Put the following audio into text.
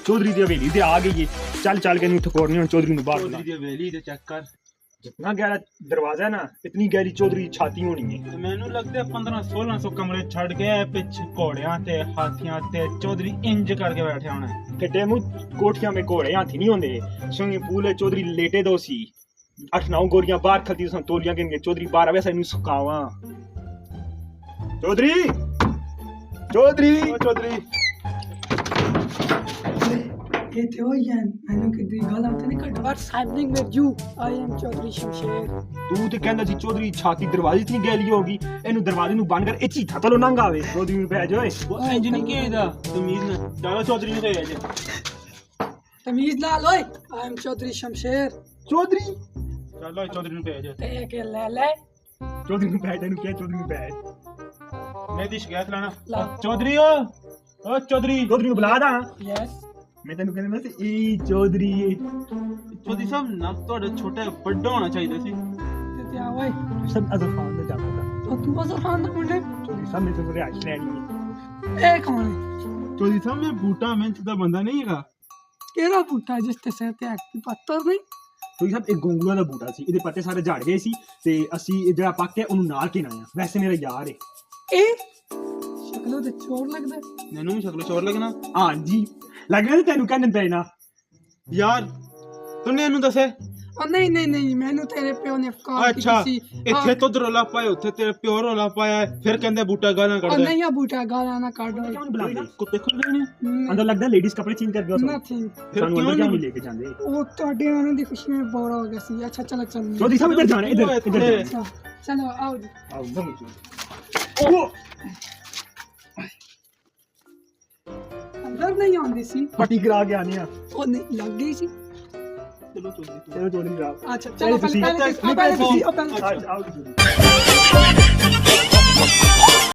चौधरी दी हवेली ते आ गई है। चल चल के इन्हू ठकोरने हुण चौधरी नू बाहर चौधरी दी हवेली ते चेक कर। जितना गहरा दरवाजा है ना इतनी गहरी चौधरी की छाती होनी है। ਤੇ ਮੈਨੂੰ ਲੱਗਦਾ 1500-1600 ਕਮਰੇ ਛੱਡ ਕੇ ਪਿੱਛੇ ਘੋੜਿਆਂ ਤੇ ਹਾਥੀਆਂ ਤੇ ਚੌਧਰੀ ਇੰਜ ਕਰਕੇ ਬੈਠਿਆ ਹੋਣਾ। फिटे मुंह कोठियां में घोड़े हाथी नहीं होंदे। स्विमिंग पूल है चौधरी लेटे दो सी 8-9 गोरियां बाहर खलती सन तोलियां गिन के चौधरी बाहर आवे सैनू सुकावा। चौधरी चौधरी चौधरी कहते हो यार मैंने कितनी गाल आते नहीं कट what's happening with you I am Chaudhary Shamsher. तू ते कहंदा सी चौधरी छाती दरवाजे इतनी गहरी होगी इनू दरवाजे नू बंद कर इची था तलो नंग आवे चौधरी नू पै जाए। ਉਹ ਇੰਜ ਨਹੀਂ ਕਹੀਦਾ ਤਮੀਜ਼ ਨਾਲ। ਚਲੋ ਚੌਧਰੀ ਨੂੰ ਕਹੇ ਜੇ तमीज ना लोए आई एम चौधरी शमशेर। चौधरी ਚਲੋ ਚੌਧਰੀ ਨੂੰ ਕਹੇ ਜੇ ते के ले चौधरी नू पै तेनू क्या चौधरी नू पै ਮੈਂ ਦੀ ਸ਼ਿਕਾਇਤ ला। ਲੈਣਾ। ਚੌਧਰੀ ਓ ਚੌਧਰੀ चौधरी नू बुला दा यस मैं तेनू कहंदा मैं ई चौधरी ਚੌਧਰੀ ਸਾਹਿਬ ਨਾ ਤੁਹਾਡਾ ਛੋਟਾ ਵੱਡਾ ਹੋਣਾ ਚਾਹੀਦਾ ਸੀ। ते आओ सब अजर खान ने जाना था। तो तू बस खान दा मुंडे चौधरी साहब ने तो रिहाइश लैनी है। ए कौन है ਚੌਧਰੀ ਸਾਹਿਬ ਮੈਂ ਬੂਟਾ ਮਿਹਨਤ ਦਾ ਬੰਦਾ ਨਹੀਂ ਹੈਗਾ। केड़ा बूटा जिस ते सिर ते एक पत्थर नहीं ਚੌਧਰੀ ਸਾਹਿਬ ਇੱਕ ਗੋਂਗਲੂਆਂ ਦਾ ਬੂਟਾ ਸੀ ਇਹਦੇ ਪੱਤੇ ਸਾਰੇ ਝੜ ਗਏ ਸੀ ਤੇ ਅਸੀਂ ਇਹ ਜਿਹੜਾ ਪੱਕ ਹੈ ਉਹਨੂੰ ਨਾਲ ਕੇ ਲਾਇਆ ਵੈਸੇ ਮੇਰਾ ਯਾਰ ਹੈ। ए शक्लों ते चोर लगदा ਮੈਨੂੰ ਵੀ ਸ਼ਕਲ ਚੋਰ ਲੱਗਣਾ। ਹਾਂਜੀ ਲੱਗ ਰਿਹਾ ਤੈਨੂੰ ਕਹਿਣ ਪੈਣਾ ਯਾਰ ਤੂੰ ਇਹਨੂੰ ਦੱਸੇ। ओ नहीं मैंने तेरे प्यो ने कार ਅੱਛਾ ਇੱਥੇ ਤੋਂ ਰੋਲਾ ਪਾਇਆ ਉੱਥੇ ਤੇਰੇ ਪਿਓ ਰੋਲਾ ਪਾਇਆ ਫਿਰ ਕਹਿੰਦੇ ਬੂਟਾ ਗਾਲਾਂ और ਕੱਢਦਾ। नहीं या बूटा गाना ना काट दो ਕਿਉਂ ਬੁਲਾਉਂਦੇ ਕੁੱਤੇ ਖੁੱਲੇ ਨੇ ਅੰਦਰ ਲੱਗਦਾ ਲੇਡੀਜ਼ ਕੱਪੜੇ ਚੇਂਜ ਕਰ ਗਿਆ ਸੋ नथिंग ਫਿਰ ਸਾਨੂੰ ਕਿਉਂ ਅੰਦਰ ਕਿਉਂ ਨਹੀਂ ਨਹੀਂ ਲੈ ਕੇ ਜਾਂਦੇ। वो ਤੁਹਾਡੇ ਆਉਣ ਦੀ ਖੁਸ਼ੀ ਵਿੱਚ ਬੋਰ ਹੋ ਗਿਆ ਸੀ। ਅੱਛਾ ਚਲੋ ਚੱਲ ਚੌਧਰੀ ਸਾਹਿਬ ਇੱਧਰ ਜਾਣਾ ਇੱਧਰ ਇੱਧਰ ਅੱਛਾ ਚਲੋ ਆਓ ਜੀ। ਆਓ ਬੰਦ ਉਹ ਅੰਦਰ ਨਹੀਂ ਆਉਂਦੀ ਸੀ ਪੱਟੀ ਕਰਾ ਕੇ ਆਨੇ ਆ। ਉਹ ਨਹੀਂ ਲੱਗ ਗਈ ਸੀ। ਚਲੋ ਚੌਧਰੀ ਚਲੋ ਚੌਧਰੀ ਸਾਹਿਬ ਅੱਛਾ ਚਲੋ ਤੁਸੀਂ- ਪਹਿਲੇ ਤੁਸੀਂ ਆਓ ਜੀ।